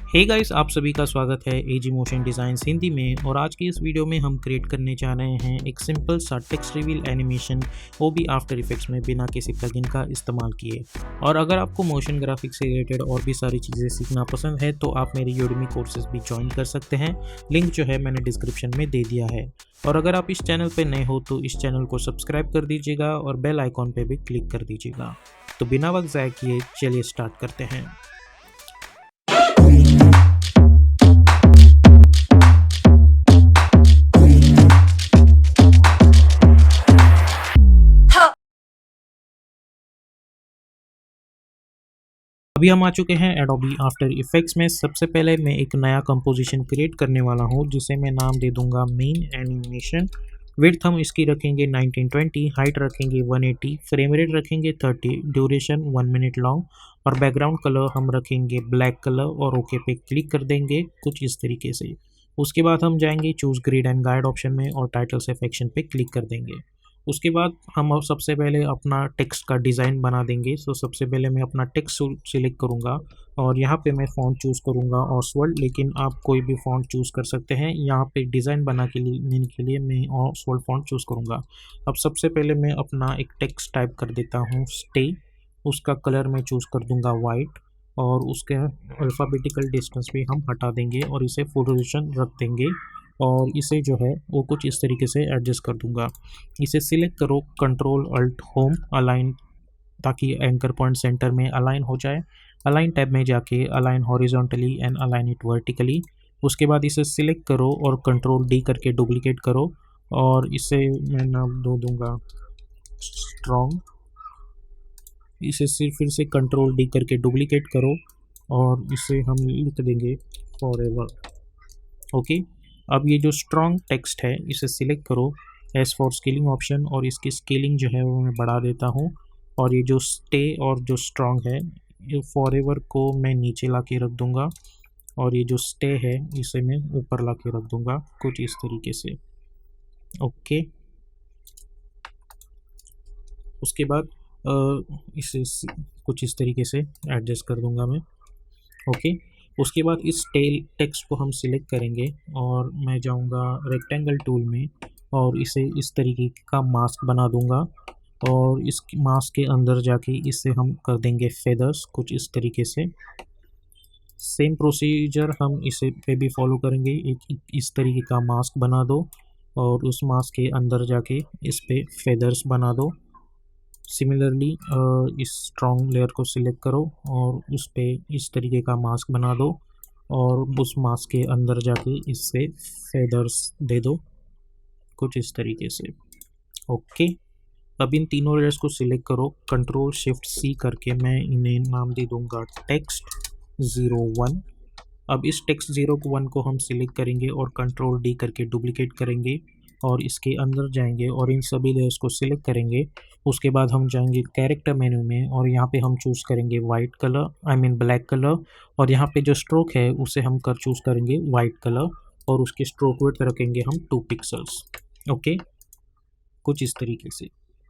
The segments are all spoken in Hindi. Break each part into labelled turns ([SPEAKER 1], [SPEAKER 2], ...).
[SPEAKER 1] हे गाइस, आप सभी का स्वागत है एजी मोशन डिज़ाइंस हिंदी में। और आज की इस वीडियो में हम क्रिएट करने जा रहे हैं एक सिंपल सा टेक्स्ट रिवील एनिमेशन, वो भी आफ्टर इफेक्ट्स में बिना किसी प्लगइन का इस्तेमाल किए। और अगर आपको मोशन ग्राफिक्स से रिलेटेड और भी सारी चीज़ें सीखना पसंद है तो आप मेरे यूडेमी कोर्सेज भी ज्वाइन कर सकते हैं। लिंक जो है मैंने डिस्क्रिप्शन में दे दिया है। और अगर आप इस चैनल पर नए हो तो इस चैनल को सब्सक्राइब कर दीजिएगा और बेल आइकॉन पर भी क्लिक कर दीजिएगा। तो बिना वक्त ज़ाय किए चलिए स्टार्ट करते हैं। अभी हम आ चुके हैं एडोबी आफ्टर इफेक्ट्स में। सबसे पहले मैं एक नया कंपोजिशन क्रिएट करने वाला हूं जिसे मैं नाम दे दूंगा मेन एनिमेशन। विड्थ हम इसकी रखेंगे 1920, हाइट रखेंगे 180, फ्रेम रेट रखेंगे 30, ड्यूरेशन 1 मिनट लॉन्ग, और बैकग्राउंड कलर हम रखेंगे ब्लैक कलर और ओके पे क्लिक कर देंगे कुछ इस तरीके से। उसके बाद हम जाएंगे choose grid and guide option में और टाइटल सेक्शन पे क्लिक कर देंगे। उसके बाद हम अब सबसे पहले अपना टेक्स्ट का डिज़ाइन बना देंगे। सो सबसे पहले मैं अपना टेक्स्ट सिलेक्ट करूँगा और यहाँ पे मैं फ़ॉन्ट चूज़ करूँगा ऑसवर्ल्ड, लेकिन आप कोई भी फ़ॉन्ट चूज़ कर सकते हैं। यहाँ पे डिज़ाइन बनाने के लिए मैं ऑसवर्ल्ड फ़ॉन्ट चूज़ करूँगा। अब सबसे पहले मैं अपना एक टेक्स्ट टाइप कर देता हूँ स्टे। उसका कलर मैं चूज़ कर दूँगा वाइट, और उसके अल्फ़ाबेटिकल डिस्टेंस भी हम हटा देंगे और इसे फुल पोजीशन रख देंगे। और इसे जो है वो कुछ इस तरीके से एडजस्ट कर दूंगा। इसे सिलेक्ट करो, कंट्रोल अल्ट होम अलाइन, ताकि एंकर पॉइंट सेंटर में अलाइन हो जाए। अलाइन टैब में जाके align horizontally and align it vertically. उसके बाद इसे सिलेक्ट करो और कंट्रोल डी करके डुप्लीकेट करो, और इसे मैं नाम दो दूंगा स्ट्रॉन्ग। इसे सिर्फ फिर से कंट्रोल डी करके डुप्लीकेट करो और इसे हम लिख देंगे फॉरएवर। ओके, अब ये जो स्ट्रॉन्ग टेक्स्ट है इसे सिलेक्ट करो, एस फॉर स्केलिंग ऑप्शन, और इसकी स्केलिंग जो है वो मैं बढ़ा देता हूँ। और ये जो स्टे और जो स्ट्रॉन्ग है, ये फॉरएवर को मैं नीचे ला के रख दूँगा, और ये जो स्टे है इसे मैं ऊपर ला के रख दूँगा कुछ इस तरीके से। ओके, उसके बाद इसे कुछ इस तरीके से एडजस्ट कर दूँगा मैं। ओके, उसके बाद इस टेक्स्ट को हम सिलेक्ट करेंगे और मैं जाऊंगा रेक्टेंगल टूल में और इसे इस तरीके का मास्क बना दूंगा। और इस मास्क के अंदर जाके इसे हम कर देंगे फेदर्स कुछ इस तरीके से। सेम प्रोसीजर हम इसे पे भी फॉलो करेंगे। एक इस तरीके का मास्क बना दो और उस मास्क के अंदर जाके इस पे फेदर्स बना दो। सिमिलरली इस स्ट्रॉन्ग लेयर को सिलेक्ट करो और उस पर इस तरीके का मास्क बना दो और उस मास्क के अंदर जाके इससे फेदर्स दे दो कुछ इस तरीके से। ओके, अब इन तीनों लेयर्स को सिलेक्ट करो, कंट्रोल शिफ्ट सी करके मैं इन्हें नाम दे दूंगा टेक्स्ट 01। अब इस टेक्स्ट 01 को हम सिलेक्ट करेंगे और कंट्रोल डी करके डुप्लीकेट करेंगे और इसके अंदर जाएंगे और इन सभी लेयर्स को सिलेक्ट करेंगे। उसके बाद हम जाएंगे कैरेक्टर मेन्यू में और यहाँ पे हम चूज़ करेंगे white colour, I mean black colour. और यहाँ पे जो स्ट्रोक है उसे हम चूज़ करेंगे वाइट कलर और उसके स्ट्रोक विड्थ रखेंगे हम 2 पिक्सल्स। ओके, कुछ इस तरीके से।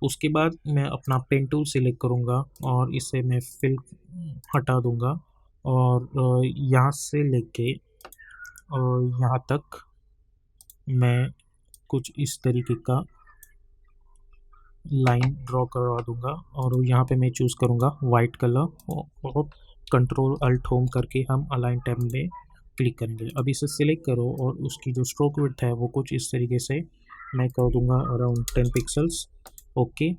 [SPEAKER 1] उसके बाद मैं अपना पेन टूल सिलेक्ट करूँगा और इसे मैं फिल हटा दूँगा और यहाँ से लेके यहाँ तक मैं कुछ इस तरीके का लाइन ड्रॉ करवा दूंगा और यहाँ पे मैं चूज़ करूँगा वाइट कलर और कंट्रोल अल्ट होम करके हम अलाइन टैब में क्लिक करेंगे। अब इसे सिलेक्ट करो और उसकी जो स्ट्रोक विड्थ है वो कुछ इस तरीके से मैं कर दूंगा अराउंड 10 पिक्सल्स। ओके,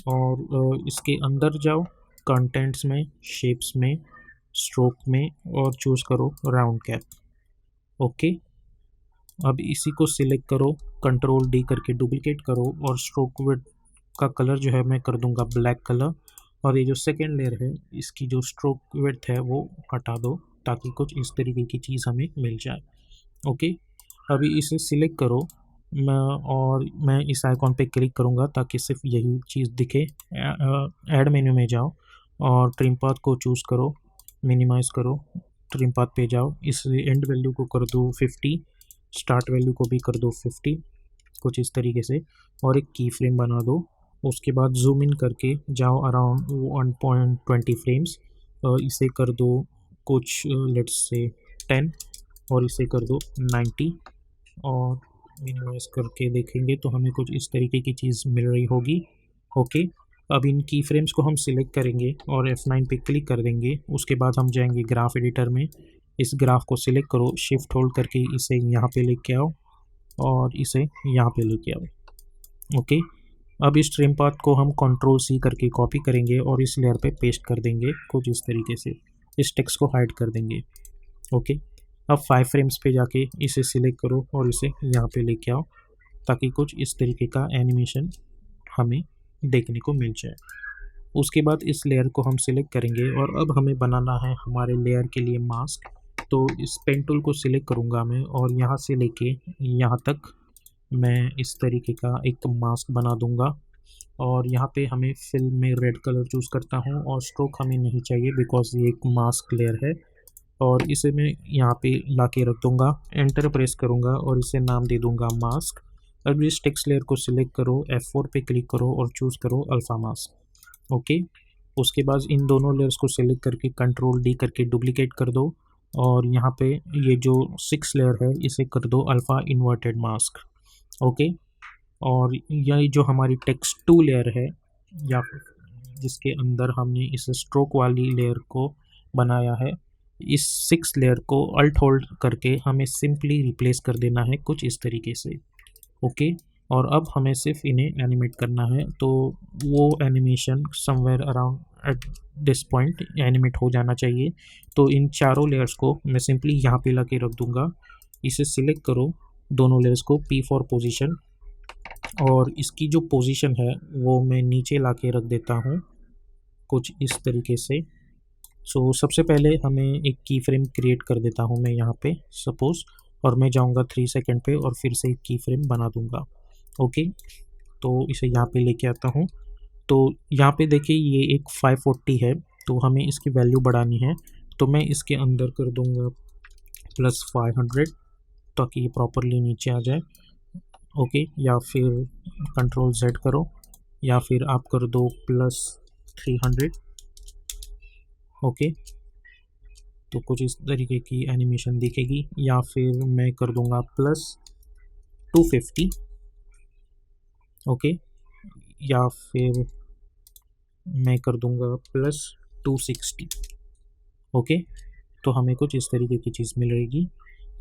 [SPEAKER 1] और इसके अंदर जाओ कंटेंट्स में, शेप्स में, स्ट्रोक में और चूज़ करो राउंड कैप। ओके, अब इसी को सिलेक्ट करो, कंट्रोल डी करके डुप्लीकेट करो और स्ट्रोक विड्थ का कलर जो है मैं कर दूंगा ब्लैक कलर। और ये जो सेकेंड लेयर है इसकी जो स्ट्रोक विड्थ है वो हटा दो ताकि कुछ इस तरीके की चीज़ हमें मिल जाए। ओके, अभी इसे सिलेक्ट करो और मैं इस आइकॉन पे क्लिक करूँगा ताकि सिर्फ यही चीज़ दिखे। ऐड मेन्यू में जाओ और ट्रिम पाथ को चूज़ करो, मिनिमाइज़ करो, ट्रिम पाथ पे जाओ, इस एंड वैल्यू को कर दो 50, स्टार्ट वैल्यू को भी कर दो 50 कुछ इस तरीके से, और एक की फ्रेम बना दो। उसके बाद जूम इन करके जाओ अराउंड 1.20 फ्रेम्स, इसे कर दो कुछ लेट्स से 10 और इसे कर दो 90 और मिनिमाइज करके देखेंगे तो हमें कुछ इस तरीके की चीज़ मिल रही होगी। ओके, अब इन की फ्रेम्स को हम सिलेक्ट करेंगे और F9 पे क्लिक कर देंगे। उसके बाद हम जाएंगे ग्राफ एडिटर में, इस ग्राफ को सिलेक्ट करो, शिफ्ट होल्ड करके इसे यहाँ पे लेके आओ और इसे यहाँ पे लेके आओ। ओके, अब इस ट्रिम पाथ को हम Ctrl+C करके कॉपी करेंगे और इस लेयर पे पेस्ट कर देंगे कुछ इस तरीके से, इस टेक्स्ट को हाइड कर देंगे। ओके, अब 5 फ्रेम्स पे जाके इसे सिलेक्ट करो और इसे यहाँ पे लेके आओ ताकि कुछ इस तरीके का एनिमेशन हमें देखने को मिल जाए। उसके बाद इस लेयर को हम सिलेक्ट करेंगे और अब हमें बनाना है हमारे लेयर के लिए मास्क। तो इस पेन टूल को सिलेक्ट करूँगा मैं और यहाँ से लेके यहाँ तक मैं इस तरीके का एक मास्क बना दूँगा और यहाँ पे हमें फिल में रेड कलर चूज़ करता हूँ और स्ट्रोक हमें नहीं चाहिए बिकॉज ये एक मास्क लेयर है और इसे मैं यहाँ पे ला के रख दूँगा। एंटर प्रेस करूँगा और इसे नाम दे दूँगा मास्क। अब इस टेक्स्ट लेयर को सिलेक्ट करो, F4 पे क्लिक करो और चूज़ करो अल्फ़ा मास्क। ओके, उसके बाद इन दोनों लेयर्स को सिलेक्ट करके Ctrl+D करके डुप्लीकेट कर दो और यहाँ पे ये जो 6 लेयर है इसे कर दो अल्फ़ा इन्वर्टेड मास्क। ओके, और यह जो हमारी टेक्स्ट 2 लेयर है या जिसके अंदर हमने इस स्ट्रोक वाली लेयर को बनाया है, इस 6 लेयर को अल्ट होल्ड करके हमें सिंपली रिप्लेस कर देना है कुछ इस तरीके से। ओके, और अब हमें सिर्फ इन्हें एनिमेट करना है तो वो animation somewhere around at this point animate हो जाना चाहिए। तो इन चारों लेयर्स को मैं सिंपली यहाँ पे ला के रख दूँगा। इसे सिलेक्ट करो दोनों लेयर्स को, P फॉर पोजीशन, और इसकी जो पोजीशन है वो मैं नीचे ला के रख देता हूँ कुछ इस तरीके से। सो सबसे पहले हमें एक की फ्रेम क्रिएट कर देता हूँ मैं यहाँ पे सपोज़, और मैं जाऊँगा 3 सेकंड पे और फिर से एक की फ्रेम बना दूँगा। ओके, तो इसे यहाँ पे लेके आता हूँ। तो यहाँ पे देखिए ये एक 540 है तो हमें इसकी वैल्यू बढ़ानी है तो मैं इसके अंदर कर दूँगा +500 ताकि ये प्रॉपरली नीचे आ जाए। ओके, या फिर Ctrl+Z करो या फिर आप कर दो +300। ओके, तो कुछ इस तरीके की एनिमेशन दिखेगी, या फिर मैं कर दूंगा +250। ओके, या फिर मैं कर दूंगा +260। ओके, तो हमें कुछ इस तरीके की चीज़ मिल रहेगी।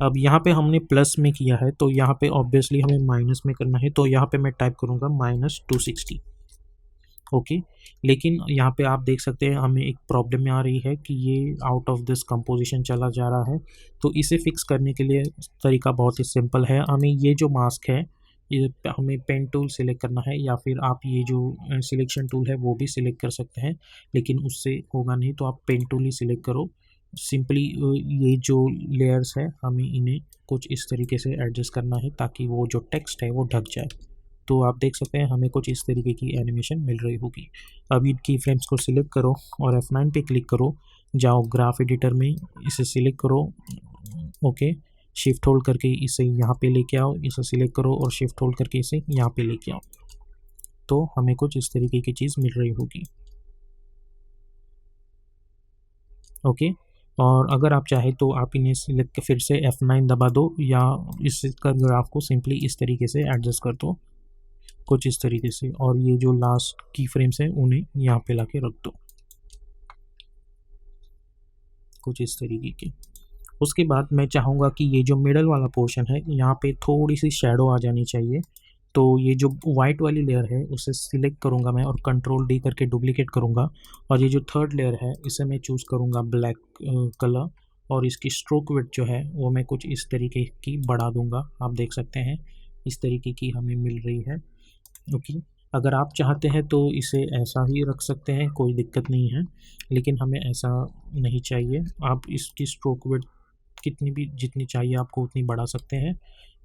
[SPEAKER 1] अब यहाँ पे हमने प्लस में किया है तो यहाँ पे ऑब्वियसली हमें माइनस में करना है, तो यहाँ पे मैं टाइप करूँगा -260। ओके, लेकिन यहाँ पे आप देख सकते हैं हमें एक प्रॉब्लम में आ रही है कि ये आउट ऑफ दिस कंपोजिशन चला जा रहा है। तो इसे फिक्स करने के लिए तरीका बहुत ही सिंपल है। हमें ये जो मास्क है ये हमें पेन टूल सिलेक्ट करना है, या फिर आप ये जो सिलेक्शन टूल है वो भी सिलेक्ट कर सकते हैं, लेकिन उससे होगा नहीं तो आप पेन टूल ही सिलेक्ट करो। सिंपली ये जो लेयर्स है हमें इन्हें कुछ इस तरीके से एडजस्ट करना है ताकि वो जो टेक्स्ट है वो ढक जाए। तो आप देख सकते हैं हमें कुछ इस तरीके की एनिमेशन मिल रही होगी। अब इन की फ्रेम्स को सिलेक्ट करो और F9 पे क्लिक करो, जाओ ग्राफ एडिटर में, इसे सिलेक्ट करो। ओके, शिफ्ट होल्ड करके इसे यहाँ पे लेके आओ, इसे सिलेक्ट करो और शिफ्ट होल्ड करके इसे यहाँ पे लेके आओ, तो हमें कुछ इस तरीके की चीज़ मिल रही होगी। ओके, और अगर आप चाहे तो आप इन्हें सिलेक्ट फिर से F9 दबा दो या इसका ग्राफ को सिंपली इस तरीके से एडजस्ट कर दो कुछ इस तरीके से, और ये जो लास्ट की फ्रेम्स हैं उन्हें यहाँ पे लाके रख दो कुछ इस तरीके के। उसके बाद मैं चाहूँगा कि ये जो मिडल वाला पोर्शन है यहाँ पे थोड़ी सी शैडो आ जानी चाहिए। तो ये जो वाइट वाली लेयर है उसे सिलेक्ट करूँगा मैं और Ctrl+D करके डुप्लीकेट करूँगा, और ये जो थर्ड लेयर है इसे मैं चूज़ करूँगा ब्लैक कलर, और इसकी स्ट्रोक विड्थ जो है वो मैं कुछ इस तरीके की बढ़ा दूँगा। आप देख सकते हैं इस तरीके की हमें मिल रही है। ओके, अगर आप चाहते हैं तो इसे ऐसा ही रख सकते हैं, कोई दिक्कत नहीं है, लेकिन हमें ऐसा नहीं चाहिए। आप इसकी स्ट्रोक विड्थ कितनी भी जितनी चाहिए आपको उतनी बढ़ा सकते हैं।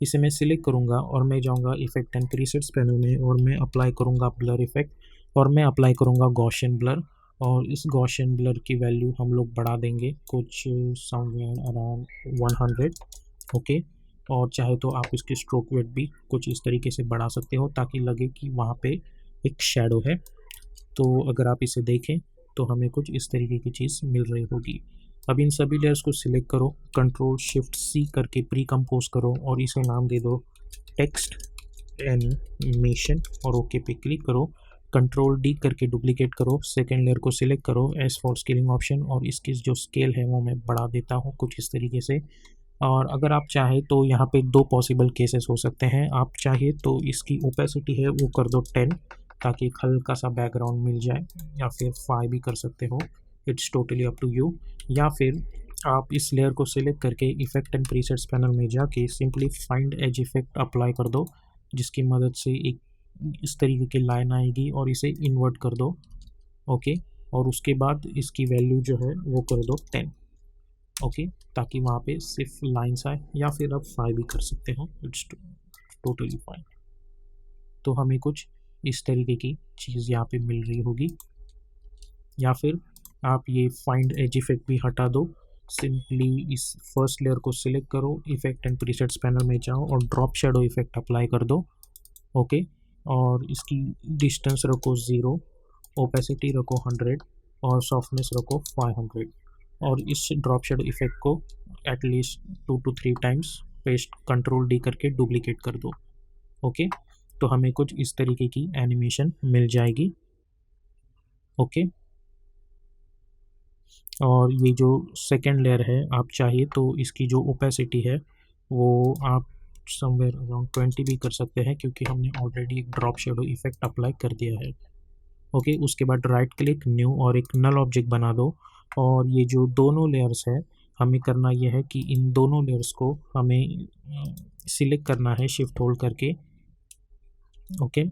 [SPEAKER 1] इसे मैं सिलेक्ट करूँगा और मैं जाऊँगा इफेक्ट एंड प्रीसेट्स पैनल में और मैं अप्लाई करूँगा ब्लर इफेक्ट, और मैं अप्लाई करूँगा गॉसियन ब्लर, और इस गॉसियन ब्लर की वैल्यू हम लोग बढ़ा देंगे कुछ समवेयर अराउंड 100। ओके, और चाहे तो आप इसकी स्ट्रोक वेट भी कुछ इस तरीके से बढ़ा सकते हो ताकि लगे कि वहाँ पे एक शैडो है। तो अगर आप इसे देखें तो हमें कुछ इस तरीके की चीज़ मिल रही होगी। अब इन सभी लेयर्स को सिलेक्ट करो, कंट्रोल शिफ्ट सी करके प्री कंपोज करो और इसे नाम दे दो टेक्स्ट एनिमेशन और ओके पे क्लिक करो। कंट्रोल डी करके डुप्लीकेट करो, सेकेंड लेयर को सिलेक्ट करो, एस फॉर स्केलिंग ऑप्शन, और इसकी जो स्केल है वो मैं बढ़ा देता हूँ कुछ इस तरीके से। और अगर आप चाहे तो यहाँ पे दो पॉसिबल केसेस हो सकते हैं। आप चाहे तो इसकी ओपेसिटी है वो कर दो 10 ताकि एक हल्का सा बैकग्राउंड मिल जाए, या फिर 5 भी कर सकते हो, it's totally up to you. या फिर आप इस लेयर को सिलेक्ट करके इफेक्ट एंड प्रीसेट्स पैनल में जाके simply find edge effect apply कर दो, जिसकी मदद से एक इस तरीके की लाइन आएगी और इसे इन्वर्ट कर दो। ओके, और उसके बाद इसकी वैल्यू जो है वो कर दो 10। ओके, ताकि वहाँ पे सिर्फ लाइन्स आए, या फिर आप 5 भी कर सकते हो, इट्स टोटली फाइन। तो हमें कुछ इस तरीके की चीज़ यहाँ पे मिल रही होगी। या फिर आप ये फाइंड एज इफेक्ट भी हटा दो, सिंपली इस फर्स्ट लेयर को सिलेक्ट करो, इफेक्ट एंड प्रीसेट्स पैनल में जाओ और ड्रॉप शेडो इफेक्ट अप्लाई कर दो। ओके, और इसकी डिस्टेंस रखो 0, ओपेसिटी रखो 100 और सॉफ्टनेस रखो 500, और इस ड्रॉप शेडो इफेक्ट को at least 2 to 3 times pest control D करके डुप्लीकेट कर दो। ओके, तो हमें कुछ इस तरीके की एनिमेशन मिल जाएगी। ओके, और ये जो सेकेंड लेयर है, आप चाहिए तो इसकी जो ओपेसिटी है वो आप समवेयर अराउंड 20 भी कर सकते हैं, क्योंकि हमने ऑलरेडी एक ड्रॉप शेडो इफेक्ट अप्लाई कर दिया है। ओके, उसके बाद राइट क्लिक न्यू और एक नल ऑब्जेक्ट बना दो। और ये जो दोनों लेयर्स है, हमें करना यह है कि इन दोनों लेयर्स को हमें सिलेक्ट करना है शिफ्ट होल्ड करके। ओके,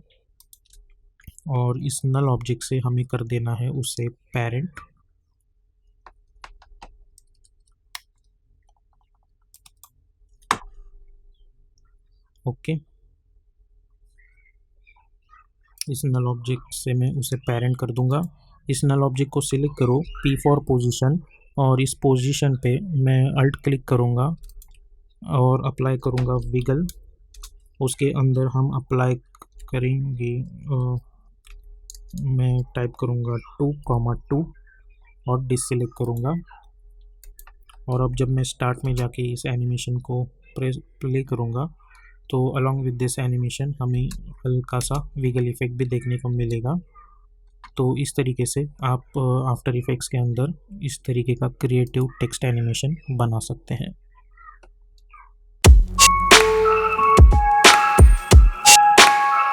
[SPEAKER 1] और इस नल ऑब्जेक्ट से हमें कर देना है उसे पेरेंट। ओके, इस नल ऑब्जेक्ट से मैं उसे पेरेंट कर दूंगा। इस नल ऑब्जेक्ट को सिलेक्ट करो, P फॉर पोजीशन, और इस पोजीशन पे मैं अल्ट क्लिक करूंगा और अप्लाई करूंगा विगल। उसके अंदर हम अप्लाई करेंगे मैं टाइप करूंगा 2,2 और डिससेलेक्ट करूंगा। और अब जब मैं स्टार्ट में जाके इस एनिमेशन को प्ले करूंगा तो अलॉन्ग विद दिस एनिमेशन हमें हल्का सा विगल इफेक्ट भी देखने को मिलेगा। तो इस तरीके से आप आफ्टर इफेक्ट्स के अंदर इस तरीके का क्रिएटिव टेक्स्ट एनिमेशन बना सकते हैं।